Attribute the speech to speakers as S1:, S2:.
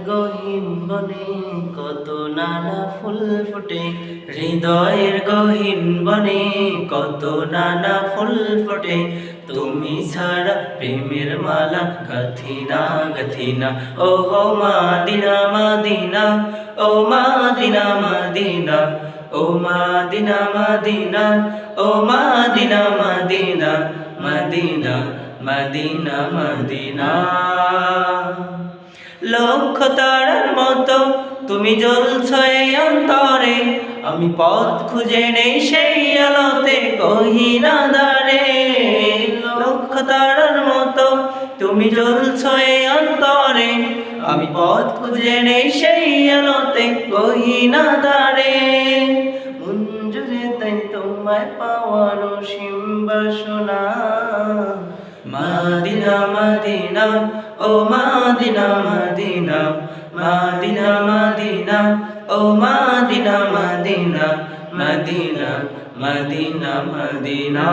S1: গহীন বনে কত নানা ফুল ফোটে, হৃদয়ের গহীন বনে কত নানা ফুল ফোটে। তুমি ছাড়া প্রেমের মালা গাঁথি না গাঁথি না। ও হো মাদিনা মাদিনা, ও মাদিনা মাদিনা, ও মাদিনা মাদিনা, ও Medina Medina, Medina Medina Medina. লক্ষ তারার মতো তুমি জ্বলছ এই অন্তরে, আমি পথ খুঁজে নেই সেই আলোতে গহীন আঁধারে। লক্ষ তারার মতো তুমি জ্বলছ এই অন্তরে, আমি পথ খুঁজে নেই সেই আলোতে গহীন আঁধারে। মন জুড়ে তাই তোমায় পাওয়ার অসীম বাসনা। মাদিনা মাদিনা, ও মাদিনা মাদিনা, মাদিনা মাদিনা, ও Medina Medina, Medina Medina Medina.